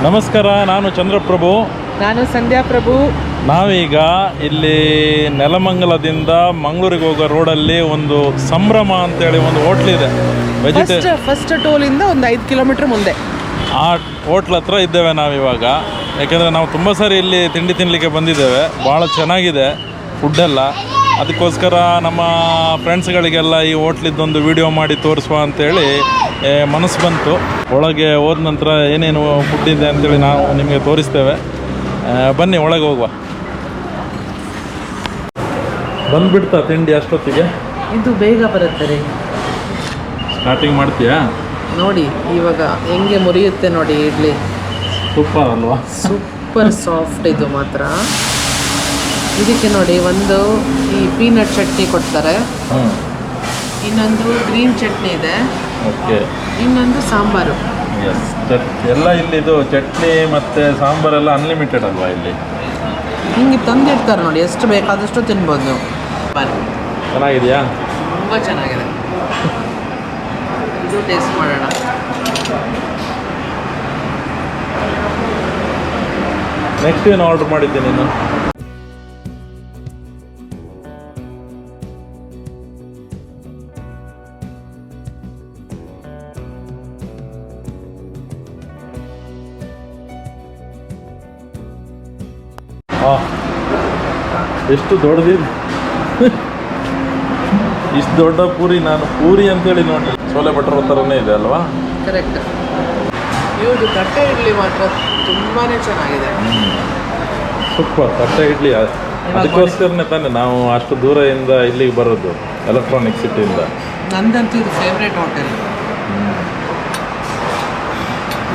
ನಮಸ್ಕಾರ, ನಾನು ಚಂದ್ರಪ್ರಭು. ನಾನು ಸಂಧ್ಯಾ ಪ್ರಭು. ನಾವೀಗ ಇಲ್ಲಿ ನೆಲಮಂಗಲದಿಂದ ಮಂಗಳೂರಿಗೆ ಹೋಗೋ ರೋಡಲ್ಲಿ ಒಂದು ಸಂಭ್ರಮ ಅಂತೇಳಿ ಒಂದು ಹೋಟ್ಲಿದೆ. ಫಸ್ಟ್ ಟೋಲಿಂದ ಒಂದು 5 ಕಿಲೋಮೀಟರ್ ಮುಂದೆ ಆ ಹೋಟ್ಲ್ ಹತ್ರ ಇದ್ದೇವೆ ನಾವಿವಾಗ. ಯಾಕೆಂದರೆ ನಾವು ತುಂಬ ಸಾರಿ ಇಲ್ಲಿ ತಿಂಡಿ ತಿನ್ನಲಿಕ್ಕೆ ಬಂದಿದ್ದೇವೆ. ಭಾಳ ಚೆನ್ನಾಗಿದೆ ಫುಡ್ಡೆಲ್ಲ. ಅದಕ್ಕೋಸ್ಕರ ನಮ್ಮ ಫ್ರೆಂಡ್ಸ್ಗಳಿಗೆಲ್ಲ ಈ ಹೋಟ್ಲಿದ್ದೊಂದು ವಿಡಿಯೋ ಮಾಡಿ ತೋರಿಸುವ ಅಂತೇಳಿ ಮನಸ್ಸು ಬಂತು. ಒಳಗೆ ಹೋದ ನಂತರ ಏನೇನು ಫುಡ್ ಇದೆ ಅಂತೇಳಿ ನಾವು ನಿಮಗೆ ತೋರಿಸ್ತೇವೆ. ಬನ್ನಿ ಒಳಗೆ ಹೋಗುವ. ಬಂದುಬಿಡ್ತಾ ತಿಂಡಿ ಅಷ್ಟೊತ್ತಿಗೆ? ಇದು ಬೇಗ ಬರುತ್ತೆ ರೀ. ಸ್ಟಾರ್ಟಿಂಗ್ ಮಾಡ್ತೀಯಾ? ನೋಡಿ ಇವಾಗ ಹೆಂಗೆ ಮುರಿಯುತ್ತೆ ನೋಡಿ ಇಡ್ಲಿ. ಸೂಪರ್ ಅಲ್ವಾ? ಸೂಪರ್ ಸಾಫ್ಟ್ ಇದು ಮಾತ್ರ. ಇದಕ್ಕೆ ನೋಡಿ ಒಂದು ಈ ಪೀನಟ್ ಚಟ್ನಿ ಕೊಡ್ತಾರೆ, ಇನ್ನೊಂದು ಗ್ರೀನ್ ಚಟ್ನಿ ಇದೆ, ಓಕೆ, ಇನ್ನೊಂದು ಸಾಂಬಾರು. ಎಸ್, ಎಲ್ಲ ಇಲ್ಲಿದು ಚಟ್ನಿ ಮತ್ತು ಸಾಂಬಾರೆಲ್ಲ ಅನ್ಲಿಮಿಟೆಡ್ ಅಲ್ವಾ ಇಲ್ಲಿ? ಹಿಂಗೆ ತಂದಿರ್ತಾರೆ ನೋಡಿ, ಎಷ್ಟು ಬೇಕಾದಷ್ಟು ತಿನ್ಬೋದು. ಚೆನ್ನಾಗಿದೆಯಾ? ತುಂಬ ಚೆನ್ನಾಗಿದೆ. ಇದು ಟೇಸ್ಟ್ ಮಾಡೋಣ. ನೆಕ್ಸ್ಟ್ ಏನು ಆರ್ಡರ್ ಮಾಡಿದ್ದೀನಿ ನೀನು? ಎಷ್ಟು ದೊಡ್ಡದಿದೆ! ಇಷ್ಟು ದೊಡ್ಡ ಪೂರಿ, ನಾನು ಪೂರಿ ಅಂತೇಳಿ ನೋಡಿ ಚೋಲೆ ಭಟ್ರ ಥರನೇ ಇದೆ ಅಲ್ವಾ? ಕರೆಕ್ಟ್. ಇವ್ರದ್ದು ತಟ್ಟೆ ಇಡ್ಲಿ ಮಾತ್ರ ತುಂಬಾ ಚೆನ್ನಾಗಿದೆ. ಸೂಪರ್ ತಟ್ಟೆ ಇಡ್ಲಿ. ಅದಕ್ಕೋಸ್ಕರನೇ ತಾನೇ ನಾವು ಅಷ್ಟು ದೂರದಿಂದ ಇಲ್ಲಿಗೆ ಬರೋದು, ಎಲೆಕ್ಟ್ರಾನಿಕ್ ಸಿಟಿಯಿಂದ. ನಂದಂತೂ ಇದು ಫೇವ್ರೇಟ್ ಹೋಟೆಲ್.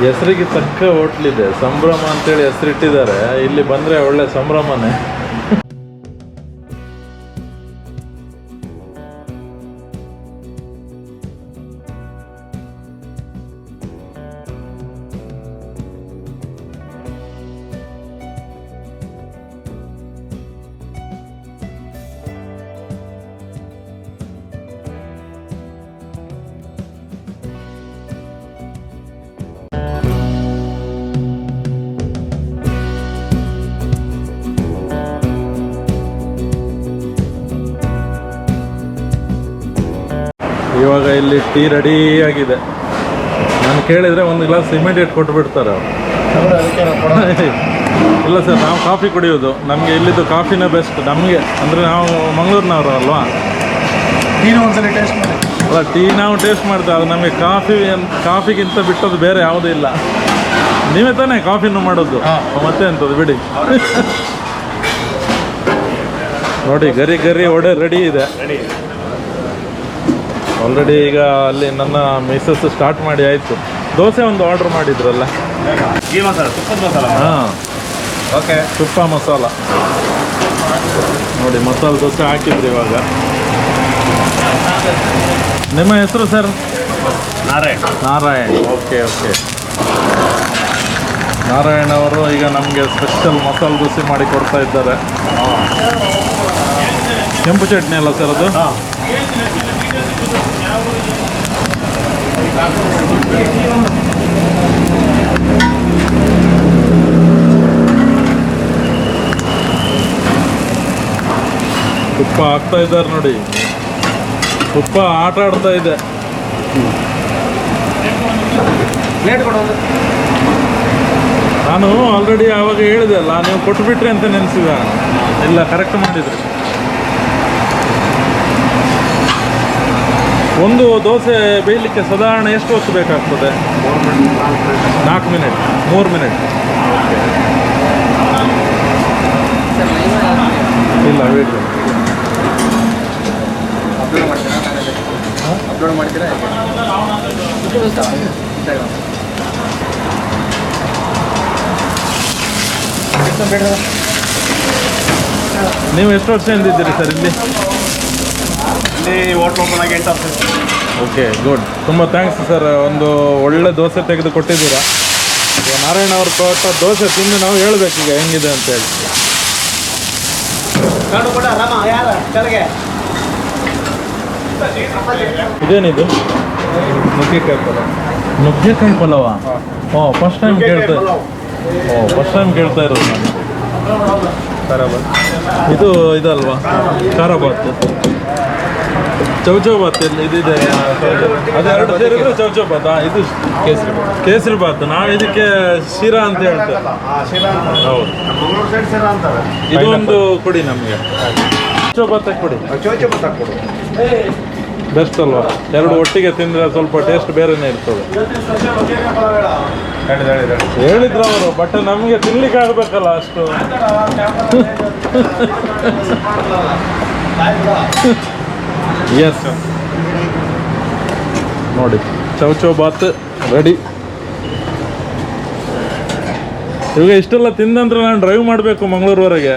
ಹೆಸರಿಗೆ ತಕ್ಕ ಹೋಟ್ಲಿದೆ, ಸಂಭ್ರಮ ಅಂತೇಳಿ ಹೆಸರಿಟ್ಟಿದ್ದಾರೆ. ಇಲ್ಲಿ ಬಂದರೆ ಒಳ್ಳೆ ಸಂಭ್ರಮನೇ. ಇವಾಗ ಇಲ್ಲಿ ಟೀ ರೆಡಿ ಆಗಿದೆ. ನಾನು ಕೇಳಿದರೆ ಒಂದು ಗ್ಲಾಸ್ ಇಮಿಡಿಯೇಟ್ ಕೊಟ್ಟುಬಿಡ್ತಾರೆ ಅವರು. ಇಲ್ಲ ಸರ್, ನಾವು ಕಾಫಿ ಕುಡಿಯೋದು. ನಮಗೆ ಇಲ್ಲಿದ್ದು ಕಾಫಿನೇ ಬೆಸ್ಟ್ ನಮಗೆ. ಅಂದರೆ ನಾವು ಮಂಗಳೂರಿನವರು ಅಲ್ವಾ? ಟೀನ ಒಂದ್ಸಲ ಟೇಸ್ಟ್ ಮಾಡಿ. ಅಲ್ಲ, ಟೀ ನಾವು ಟೇಸ್ಟ್ ಮಾಡ್ತೇವೆ. ಅದು ನಮಗೆ ಕಾಫಿಗಿಂತ ಬಿಟ್ಟದ್ದು ಬೇರೆ ಯಾವುದೂ ಇಲ್ಲ. ನೀವೇ ತಾನೇ ಕಾಫಿನೂ ಮಾಡೋದು? ಮತ್ತೆ ಎಂಥದ್ದು ಬಿಡಿ. ನೋಡಿ, ಗರಿ ಗರಿ ಒಡೆ ರೆಡಿ ಇದೆ ಆಲ್ರೆಡಿ. ಈಗ ಅಲ್ಲಿ ನನ್ನ ಮಿಸ್ಸಸ್ ಸ್ಟಾರ್ಟ್ ಮಾಡಿ ಆಯಿತು. ದೋಸೆ ಒಂದು ಆರ್ಡ್ರ್ ಮಾಡಿದ್ರಲ್ಲ? ಹಾಂ, ಓಕೆ. ತುಪ್ಪ ಮಸಾಲ ನೋಡಿ, ಮಸಾಲೆ ದೋಸೆ ಹಾಕಿದ್ರಿ ಇವಾಗ. ನಿಮ್ಮ ಹೆಸರು sir? Narayan. Okay okay. Narayan ಅವರು ಈಗ ನಮಗೆ ಸ್ಪೆಷಲ್ ಮಸಾಲೆ ದೋಸೆ ಮಾಡಿ ಕೊಡ್ತಾ ಇದ್ದಾರೆ. ಕೆಂಪು ಚಟ್ನಿ ಅಲ್ಲ ಸರ್ ಅದು? ತುಪ್ಪ ಹಾಕ್ತಾ ಇದ್ದಾರೆ ನೋಡಿ. ತುಪ್ಪ ಆಟ ಆಡ್ತಾ ಇದೆ. ನಾನು ಆಲ್ರೆಡಿ ಆವಾಗ ಹೇಳಿದೆ ಅಲ್ಲ, ನೀವು ಕೊಟ್ಟುಬಿಟ್ರಿ ಅಂತ ನೆನೆಸಿದ. ಇಲ್ಲ, ಕರೆಕ್ಟ್ ಮಾಡಿದ್ರಿ. ಒಂದು ದೋಸೆ ಬೇಯಲಿಕ್ಕೆ ಸಾಧಾರಣ ಎಷ್ಟು ಹೊತ್ತು ಬೇಕಾಗ್ತದೆ? 4 ಮಿನಿಟ್, 3 ಮಿನಿಟ್. ಇಲ್ಲ, ವೇಟ್. ಅಪ್ಲೋಡ್ ಮಾಡ್ತೀರಾ? ನೀವು ಎಷ್ಟು ವರ್ಷದಿಂದ ಇದ್ದೀರಿ ಸರ್ ಇಲ್ಲಿ? ಹೋಟ್ಲ್ ಓಪನ್ ಆಗಿ 8 ವರ್ಷ. Okay, good. ತುಂಬ ಥ್ಯಾಂಕ್ಸ್ ಸರ್. ಒಂದು ಒಳ್ಳೆ ದೋಸೆ ತೆಗೆದು ಕೊಟ್ಟಿದ್ದೀರಾ. ಈಗ ನಾರಾಯಣ ಅವ್ರು ಕೊಟ್ಟ ದೋಸೆ ತಿಂದು ನಾವು ಹೇಳ್ಬೇಕು ಈಗ ಹೆಂಗಿದೆ ಅಂತೇಳಿ. ಇದೇನಿದು? ನುಗ್ಗೆಕಾಯಿ ಪಲಾವ್. ನುಗ್ಗೆಕಾಯಿ ಪಲಾವ? ಓ, ಫಸ್ಟ್ ಟೈಮ್ ಕೇಳ್ತೇವೆ. ಓ ಫಸ್ಟ್ ಟೈಮ್ ಕೇಳ್ತಾ ಇರೋದು ನಾನು. ಬರಾಬರ್. ಇದು ಇದಲ್ವಾ ಖಾರ ಬಾತ್, ಚೌಚೌ ಬಾತ್ ಇದಿದೆ. ಅದು ಎರಡು ಸೇರಿದ್ರೆ ಚೌಚೌ ಬಾತ್. ಇದು ಕೇಸರಿ ಬಾತ್. ನಾವು ಇದಕ್ಕೆ ಶಿರಾ ಅಂತ ಹೇಳ್ತೇವೆ. ಹೌದು, ಮಂಗಳೂರು ಸೈಡ್ ಸೀರಾ ಅಂತಾರೆ. ಇದು ಒಂದು ಕೊಡಿ ನಮಗೆ. ಚೌಚೌ ಬಾತ್ ಕೊಡಿ, ಚೋಚೆ ಬತ್ತ ಕೊಡು. ಬೆಸ್ಟ್ ಅಲ್ವಾ? ಎರಡು ಒಟ್ಟಿಗೆ ತಿಂದರೆ ಸ್ವಲ್ಪ ಟೇಸ್ಟ್ ಬೇರೆನೇ ಇರ್ತದೆ. ಹೇಳಿದ್ರು ಅವರು, ಬಟ್ ನಮಗೆ ತಿನ್ಲಿಕ್ಕೆ ಆಗಬೇಕಲ್ಲ ಅಷ್ಟು. ಎಸ್ ನೋಡಿ, ಚೌಚೌ ಬಾತ್ ರೆಡಿ. ಇವಾಗ ಇಷ್ಟೆಲ್ಲ ತಿಂದಂದ್ರೆ ನಾನು ಡ್ರೈವ್ ಮಾಡಬೇಕು ಮಂಗಳೂರುವರೆಗೆ.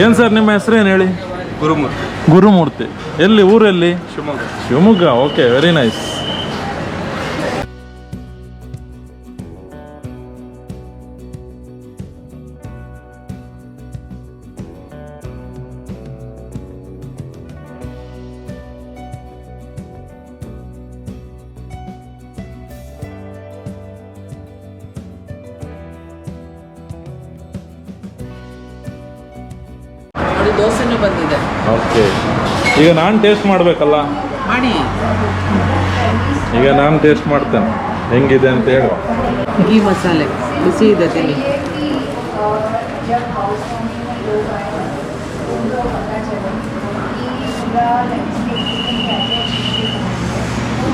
ಏನು ಸರ್ ನಿಮ್ಮ ಹೆಸರೇನು ಹೇಳಿ? ಗುರುಮೂರ್ತಿ. ಗುರುಮೂರ್ತಿ. ಎಲ್ಲಿ ಊರಲ್ಲಿ? Shivamogga. Shivamogga. Okay, very nice. ನೋಡಿ ದೋಸೆನೂ ಬಂದಿದೆ. ಓಕೆ, ಈಗ ನಾನು ಟೇಸ್ಟ್ ಮಾಡಬೇಕಲ್ಲ. ಮಾಡಿ. ಈಗ ನಾನು ಟೇಸ್ಟ್ ಮಾಡ್ತೇನೆ ಹೆಂಗಿದೆ ಅಂತ ಹೇಳಿ. ಈ ಮಸಾಲೆ ಬಿಸಿ ಇದೆ, ತಿನ್ನಿ.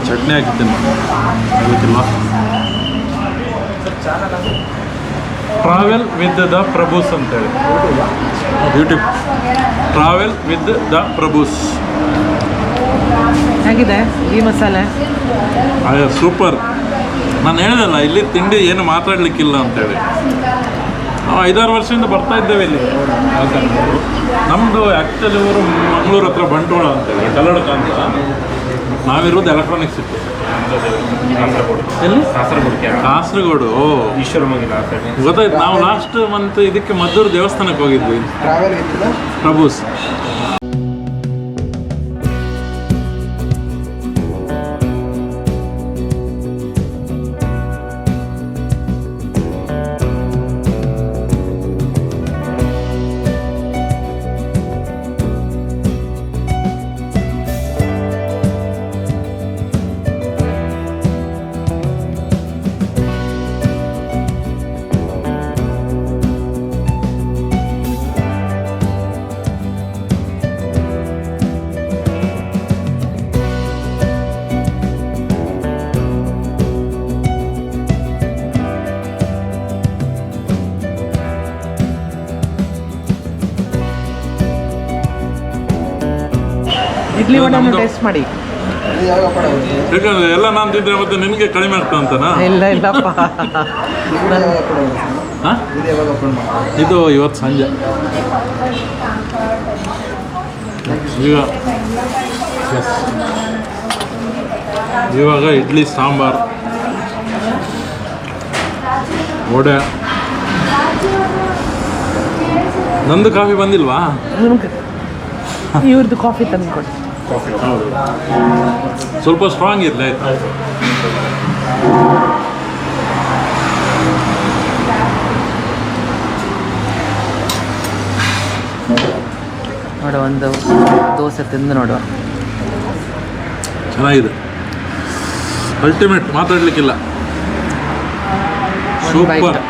ಚಟ್ನಿ ಹಾಕಿದ್ದೇನೆ, ಗೊತ್ತಿಲ್ಲ. ಟ್ರಾವೆಲ್ ವಿತ್ ದ ಪ್ರಭೂಸ್ ಅಂತೇಳಿ, YouTube. Travel with the Prabhus. ಹೇಗಿದೆ ಈ ಮಸಾಲೆ? ಸೂಪರ್. ನಾನು ಹೇಳಿದಲ್ಲ, ಇಲ್ಲಿ ತಿಂಡಿ ಏನು ಮಾತಾಡಲಿಕ್ಕಿಲ್ಲ ಅಂತೇಳಿ. ನಾವು 5-6 ವರ್ಷದಿಂದ ಬರ್ತಾ ಇದ್ದೇವೆ ಇಲ್ಲಿ. ನಮ್ಮದು ಆ್ಯಕ್ಚುಲಿ ಊರು ಮಂಗಳೂರು ಹತ್ರ ಬಂಟ್ವಾಳ ಅಂತೇಳಿ, ಕಲ್ಲಡಕ ಅಂತ. ನಾವಿರೋದು ಎಲೆಕ್ಟ್ರಾನಿಕ್ ಸಿಟಿ. ಎಲ್ಲಿ? ಕಾಸರಗೋಡು. ಓ, ಗೊತ್ತಾಯ್ತು. ನಾವು ಲಾಸ್ಟ್ ಮಂತ್ ಇದಕ್ಕೆ ಮದ್ದೂರು ದೇವಸ್ಥಾನಕ್ಕೆ ಹೋಗಿದ್ವಿ, ಪ್ರಭೂಸ್. ಇಡ್ಲಿ ವಡೆನೂ ಟೇಸ್ಟ್ ಮಾಡಿ. ಯಾಕಂದ್ರೆ ಎಲ್ಲ ನಾನು ತಿಂದ್ರೆ ಮತ್ತೆ ನಿನಗೆ ಕಡಿಮೆ ಆಗ್ತಾ ಅಂತನಾ? ಇಲ್ಲ ಇಲ್ಲಪ್ಪ. ಹಾಂ, ಇದು ಇವತ್ತು ಸಂಜೆ. ಈಗ ಇವಾಗ ಇಡ್ಲಿ ಸಾಂಬಾರ್, ವಡೆ. ನಂದು ಕಾಫಿ ಬಂದಿಲ್ವಾ? ಇವ್ರದ್ದು ಕಾಫಿ ತಂದು ಕೊಡಿ. ಹೌದು, ಸ್ವಲ್ಪ ಸ್ಟ್ರಾಂಗ್ ಇರಲಿ ಆಯ್ತಾ? ನೋಡು, ಒಂದು ದೋಸೆ ತಿಂದು ನೋಡುವ. ಚೆನ್ನಾಗಿದೆ, ಅಲ್ಟಿಮೇಟ್, ಮಾತಾಡಲಿಕ್ಕಿಲ್ಲ. ಸೂಪರ್.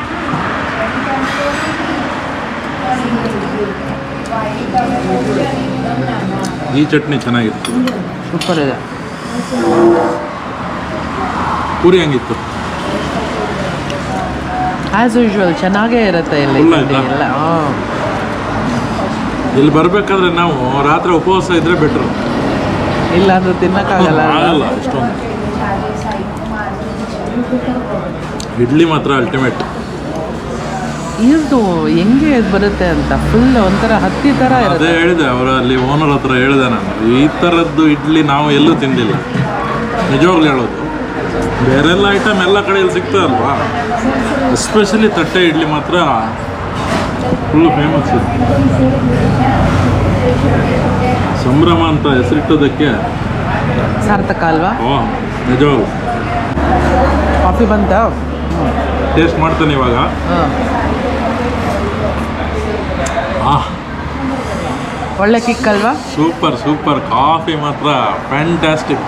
ಈ ಚಟ್ನಿ ಚೆನ್ನಾಗಿದೆ, ಸೂಪರ್ ಇದೆ. ಪೂರಿ ಹಂಗಿತ್ತು. ಆ್ಯಸ್ ಯೂಶ್ವಲ್ ಚೆನ್ನಾಗೇ ಇರುತ್ತೆ ಇಲ್ಲಿ Full ತಿಂಡಿ ಆಯ್ತಾ? ಎಲ್ಲ. ಹಾಂ, ಇಲ್ಲಿ ಬರಬೇಕಾದ್ರೆ ನಾವು ಉಪವಾಸ ಇದ್ರೆ ಬೆಟ್ರು. ಇಲ್ಲ ಅಂದ್ರೆ ತಿನ್ನಕ್ಕಾಗಲ್ಲ. ಆಗಲ್ಲ ಇಷ್ಟೊಂದು. ಇಡ್ಲಿ ಮಾತ್ರ ಅಲ್ಟಿಮೇಟ್. ಇವ್ರದ್ದು ಹೆಂಗೆ ಬರುತ್ತೆ ಅಂತ ಫುಲ್ ಒಂಥರ ಹತ್ತಿ ಥರ ಅದೇ ಇರುತ್ತೆ. ಹೇಳಿದೆ, ಅವರ ಅಲ್ಲಿ ಓನರ್ ಹತ್ರ ಹೇಳಿದೆ ನಾನು, ಈ ಥರದ್ದು ಇಡ್ಲಿ ನಾವು ಎಲ್ಲೂ ತಿಂದಿಲ್ಲ. ನಿಜವಾಗ್ಲೂ ಹೇಳೋದು, ಬೇರೆಲ್ಲ ಐಟಮ್ ಎಲ್ಲ ಕಡೆಯಲ್ಲಿ ಸಿಗ್ತದಲ್ವಾ, ಎಸ್ಪೆಷಲಿ ತಟ್ಟೆ ಇಡ್ಲಿ ಮಾತ್ರ ಫುಲ್ಲು ಫೇಮಸ್. ಸಂಭ್ರಮ ಅಂತ ಹೆಸರಿಟ್ಟೋದಕ್ಕೆ ಸಾರ್ಥಕ ಅಲ್ವಾ? ಓ ನಿಜವಾಗ್ಲು ಕಾಫಿ ಬಂತಾ? ಟೇಸ್ಟ್ ಮಾಡ್ತಾನೆ ಇವಾಗ. ಒಳ್ಳೆ ಕಿಕ್ ಅಲ್ವಾ? ಸೂಪರ್ ಕಾಫಿ ಮಾತ್ರ ಫ್ಯಾಂಟಾಸ್ಟಿಕ್.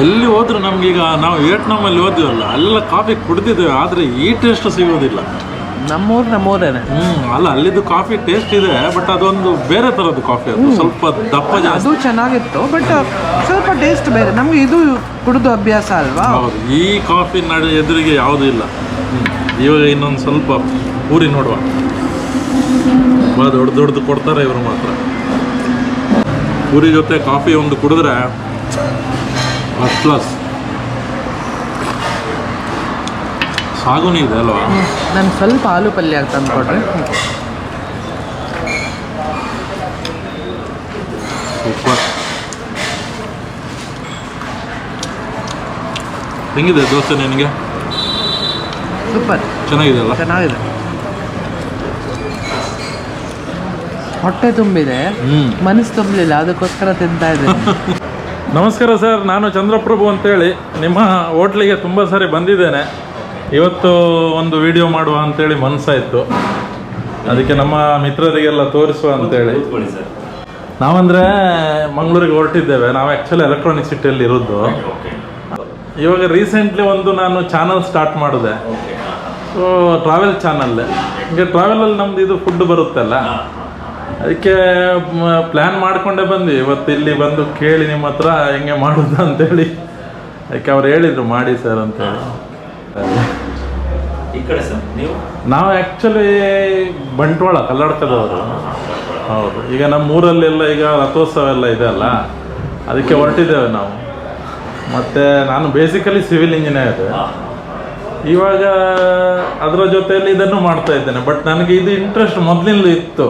ಎಲ್ಲಿ ಹೋದ್ರು ನಮ್ಗೀಗ ನಾವು ವಿಯೆಟ್ನಾಮಲ್ಲಿ ಹೋದ್ವಲ್ಲ ಅಲ್ಲೆಲ್ಲ ಕಾಫಿ ಕುಡ್ದಿದ್ದೇವೆ, ಆದರೆ ಈ ಟೇಸ್ಟ್ ಸಿಗೋದಿಲ್ಲ. ನಮ್ಮೂರೇನೆ. ಅಲ್ಲ, ಅಲ್ಲಿದ್ದು ಕಾಫಿ ಟೇಸ್ಟ್ ಇದೆ, ಬಟ್ ಅದೊಂದು ಬೇರೆ ಥರದ್ದು ಕಾಫಿ. ಅದು ಸ್ವಲ್ಪ ದಪ್ಪ ಜಾಸ್ತಿ. ಅದು ಚೆನ್ನಾಗಿತ್ತು, ಬಟ್ ಸ್ವಲ್ಪ ಟೇಸ್ಟ್ ಬೇರೆ. ನಮ್ಗೆ ಇದು ಕುಡಿದು ಅಭ್ಯಾಸ ಅಲ್ವಾ? ಹೌದು, ಈ ಕಾಫಿ ಎದುರಿಗೆ ಯಾವುದೂ ಇಲ್ಲ. ಇವಾಗ ಇನ್ನೊಂದು ಸ್ವಲ್ಪ ಪೂರಿ ನೋಡುವ. ದೊಡ್ಡದು ಕೊಡ್ತಾರೆ ಇವರು ಮಾತ್ರ. ಪೂರಿ ಜೊತೆ ಕಾಫಿ ಒಂದು ಕುಡಿದ್ರೆ ಫಸ್ಟ್ ಕ್ಲಾಸ್. ಸಾಗುನಿ ಇದೆ ಅಲ್ವಾ? ನಾನು ಸ್ವಲ್ಪ ಆಲೂ ಪಲ್ಯ ತಂದ್ಕೊಡ್ರಿ. ಸೂಪರ್. ಹೆಂಗಿದೆ ದೋಸೆ ನಿನಗೆ? ಸೂಪರ್, ಚೆನ್ನಾಗಿದೆ ಅಲ್ಲ? ಚೆನ್ನಾಗಿದೆ. ಹೊಟ್ಟೆ ತುಂಬಿದೆ, ಮನಸ್ಸು ತುಂಬಲಿಲ್ಲ, ಅದಕ್ಕೋಸ್ಕರ ತಿಂತಾ ಇದ್ದೇನೆ. ನಮಸ್ಕಾರ ಸರ್, ನಾನು ಚಂದ್ರಪ್ರಭು ಅಂತೇಳಿ ನಿಮ್ಮ ಹೋಟ್ಲಿಗೆ ತುಂಬ ಸಾರಿ ಬಂದಿದ್ದೇನೆ. ಇವತ್ತು ಒಂದು ವಿಡಿಯೋ ಮಾಡುವ ಅಂತೇಳಿ ಮನಸ್ಸಾಯಿತು, ಅದಕ್ಕೆ ನಮ್ಮ ಮಿತ್ರರಿಗೆಲ್ಲ ತೋರಿಸುವ ಅಂತೇಳಿ. ನಾವಂದರೆ ಮಂಗಳೂರಿಗೆ ಹೊರಟಿದ್ದೇವೆ. ನಾವು ಆ್ಯಕ್ಚುಲಿ ಎಲೆಕ್ಟ್ರಾನಿಕ್ ಸಿಟಿಯಲ್ಲಿ ಇರೋದು. ಇವಾಗ ರೀಸೆಂಟ್ಲಿ ಒಂದು ನಾನು ಚಾನಲ್ ಸ್ಟಾರ್ಟ್ ಮಾಡಿದೆ. So travel channel. ಹೀಗೆ ಟ್ರಾವೆಲಲ್ಲಿ ನಮ್ಮದು ಇದು ಫುಡ್ ಬರುತ್ತಲ್ಲ, ಅದಕ್ಕೆ ಪ್ಲ್ಯಾನ್ ಮಾಡಿಕೊಂಡೇ ಬಂದ್ವಿ. ಇವತ್ತು ಇಲ್ಲಿ ಬಂದು ಕೇಳಿ ನಿಮ್ಮ ಹತ್ರ ಹೆಂಗೆ ಮಾಡೋದು ಅಂತೇಳಿ. ಅದಕ್ಕೆ ಅವ್ರು ಹೇಳಿದರು ಮಾಡಿ ಸರ್ ಅಂತೇಳಿ. ಈ ಕಡೆ ಸರ್ ನೀವು? ನಾವು ಆ್ಯಕ್ಚುಲಿ ಬಂಟ್ವಾಳ, ಕಲ್ಲಡ್ಕದವರು. ಹೌದು, ಈಗ ನಮ್ಮ ಊರಲ್ಲೆಲ್ಲ ಈಗ ರಥೋತ್ಸವ ಎಲ್ಲ ಇದೆ ಅಲ್ಲ, ಅದಕ್ಕೆ ಹೊರಟಿದ್ದೇವೆ ನಾವು. ಮತ್ತು ನಾನು ಬೇಸಿಕಲಿ ಸಿವಿಲ್ ಇಂಜಿನಿಯರ್. ಇವಾಗ ಅದರ ಜೊತೆಯಲ್ಲಿ ಇದನ್ನು ಮಾಡ್ತಾ ಇದ್ದೇನೆ. ಬಟ್ ನನಗೆ ಇದು ಇಂಟ್ರೆಸ್ಟ್ ಮೊದಲಿಂದ ಇತ್ತು.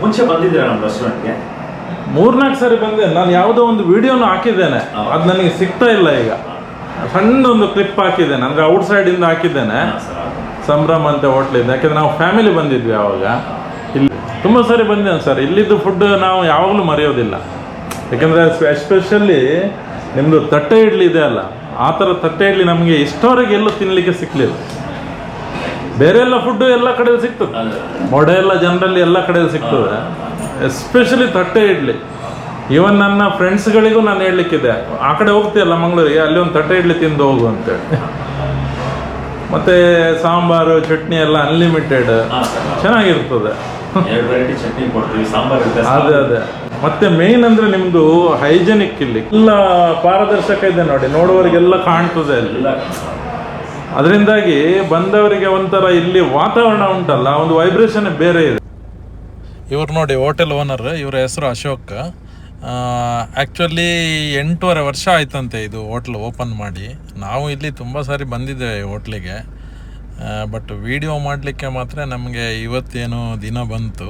ಮುಂಚೆ ಬಂದಿದ್ದೀರಾ ನಮ್ಮ ರೆಸ್ಟೋರೆಂಟ್ಗೆ? 3-4 ಸಾರಿ ಬಂದೆ. ನಾನು ಯಾವುದೋ ಒಂದು ವಿಡಿಯೋನು ಹಾಕಿದ್ದೇನೆ, ಅದು ನನಗೆ ಸಿಗ್ತಾ ಇಲ್ಲ. ಈಗ ಸಣ್ಣದೊಂದು ಕ್ಲಿಪ್ ಹಾಕಿದ್ದೇನೆ, ಅಂದರೆ ಔಟ್ ಸೈಡಿಂದ ಹಾಕಿದ್ದೇನೆ. ಸಂಭ್ರಮ ಅಂತ ಹೋಟ್ಲಿಂದ. ಯಾಕೆಂದರೆ ನಾವು ಫ್ಯಾಮಿಲಿ ಬಂದಿದ್ವಿ ಆವಾಗ. ಇಲ್ಲಿ ತುಂಬ ಸಾರಿ ಬಂದಿದ್ದೇನೆ ಸರ್. ಇಲ್ಲಿದ್ದು ಫುಡ್ ನಾವು ಯಾವಾಗಲೂ ಮರೆಯೋದಿಲ್ಲ. ಯಾಕೆಂದರೆ ಎಸ್ಪೆಷಲಿ ನಿಮ್ಮದು ತಟ್ಟೆ ಇಡ್ಲಿ ಇದೆ ಅಲ್ಲ, ಆ ಥರ ತಟ್ಟೆ ಇಡ್ಲಿ ನಮಗೆ ಇಷ್ಟವರೆಗೆ ಎಲ್ಲೂ ತಿನ್ನಲಿಕ್ಕೆ ಸಿಕ್ಕಲಿಲ್ಲ. ಬೇರೆ ಎಲ್ಲ ಫುಡ್ಡು ಎಲ್ಲ ಕಡೆ ಸಿಗ್ತದೆ, ಮೊಡೆ ಎಲ್ಲ ಜನರಲ್ಲಿ ಎಲ್ಲ ಕಡೆ ಸಿಗ್ತದೆ. ಎಸ್ಪೆಷಲಿ ತಟ್ಟೆ ಇಡ್ಲಿ. ಈವನ್ ನನ್ನ ಫ್ರೆಂಡ್ಸ್ಗಳಿಗೂ ನಾನು ಹೇಳಲಿಕ್ಕಿದೆ, ಆ ಕಡೆ ಹೋಗ್ತೀಯಲ್ಲ ಮಂಗಳೂರಿಗೆ, ಅಲ್ಲಿ ಒಂದು ತಟ್ಟೆ ಇಡ್ಲಿ ತಿಂದು ಹೋಗು ಅಂತೇಳಿ. ಮತ್ತು ಸಾಂಬಾರು ಚಟ್ನಿ ಎಲ್ಲ ಅನ್ಲಿಮಿಟೆಡ್, ಚೆನ್ನಾಗಿರ್ತದೆ. ಚಟ್ನಿ ಕೊಡ್ತೀವಿ, ಸಾಂಬಾರು. ಅದೇ ಮತ್ತೆ ಮೇನ್ ಅಂದರೆ ನಿಮ್ಮದು ಹೈಜೆನಿಕ್. ಇಲ್ಲಿ ಎಲ್ಲ ಪಾರದರ್ಶಕ ಇದೆ ನೋಡಿ, ನೋಡುವವರಿಗೆಲ್ಲ ಕಾಣ್ತದೆ ಅಲ್ಲಿ. ಅದರಿಂದಾಗಿ ಬಂದವರಿಗೆ ಒಂಥರ ಇಲ್ಲಿ ವಾತಾವರಣ ಉಂಟಲ್ಲ, ಒಂದು ವೈಬ್ರೇಷನ್ ಬೇರೆ ಇದೆ. ಇವ್ರು ನೋಡಿ ಹೋಟೆಲ್ ಓನರ್, ಇವರ ಹೆಸರು ಅಶೋಕ್. ಆ್ಯಕ್ಚುಲಿ 8.5 ವರ್ಷ ಆಯ್ತಂತೆ ಇದು ಹೋಟ್ಲ್ ಓಪನ್ ಮಾಡಿ. ನಾವು ಇಲ್ಲಿ ತುಂಬ ಸಾರಿ ಬಂದಿದ್ದೇವೆ ಈ ಹೋಟ್ಲಿಗೆ, ಬಟ್ ವಿಡಿಯೋ ಮಾಡಲಿಕ್ಕೆ ಮಾತ್ರ ನಮಗೆ ಇವತ್ತೇನು ದಿನ ಬಂತು.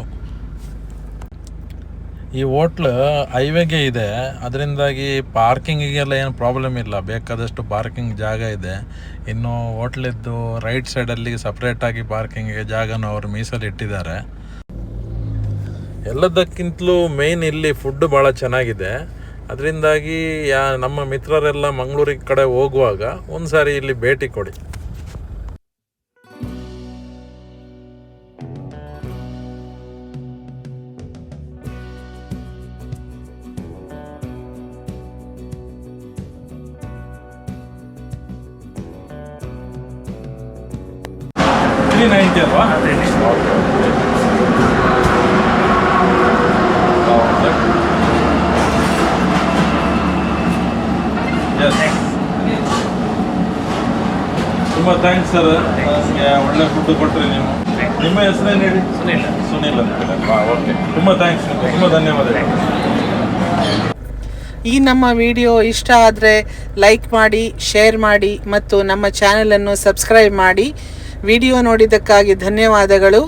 ಈ ಹೋಟ್ಲ್ ಹೈವೇಗೆ ಇದೆ, ಅದರಿಂದಾಗಿ ಪಾರ್ಕಿಂಗಿಗೆಲ್ಲ ಏನು ಪ್ರಾಬ್ಲಮ್ ಇಲ್ಲ, ಬೇಕಾದಷ್ಟು ಪಾರ್ಕಿಂಗ್ ಜಾಗ ಇದೆ. ಇನ್ನು ಹೋಟ್ಲಿದ್ದು ರೈಟ್ ಸೈಡಲ್ಲಿ ಸಪ್ರೇಟಾಗಿ ಪಾರ್ಕಿಂಗಿಗೆ ಜಾಗನೂ ಅವರು ಮೀಸಲಿಟ್ಟಿದ್ದಾರೆ. ಎಲ್ಲದಕ್ಕಿಂತಲೂ ಮೇಯ್ನ್ ಇಲ್ಲಿ ಫುಡ್ ಭಾಳ ಚೆನ್ನಾಗಿದೆ. ಅದರಿಂದಾಗಿ ನಮ್ಮ ಮಿತ್ರರೆಲ್ಲ ಮಂಗಳೂರಿಗೆ ಕಡೆ ಹೋಗುವಾಗ ಒಂದು ಸಾರಿ ಇಲ್ಲಿ ಭೇಟಿ ಕೊಡಿ. $390 ಅಲ್ವಾ? ತುಂಬ ಥ್ಯಾಂಕ್ಸ್ ಸರ್, ನನಗೆ ಒಳ್ಳೆ ಫುಡ್ ಕೊಟ್ಟರೆ ನೀವು. ನಿಮ್ಮ ಹೆಸರೇನು ಹೇಳಿ? ಸುನೀಲ್ ಅಂತ. ಓಕೆ, ತುಂಬ ಥ್ಯಾಂಕ್ಸ್, ತುಂಬ ಧನ್ಯವಾದಗಳು. ಈ ನಮ್ಮ ವಿಡಿಯೋ ಇಷ್ಟ ಆದರೆ ಲೈಕ್ ಮಾಡಿ, ಶೇರ್ ಮಾಡಿ ಮತ್ತು ನಮ್ಮ ಚಾನಲನ್ನು ಸಬ್ಸ್ಕ್ರೈಬ್ ಮಾಡಿ. ವಿಡಿಯೋ ನೋಡಿದ್ದಕ್ಕಾಗಿ ಧನ್ಯವಾದಗಳು.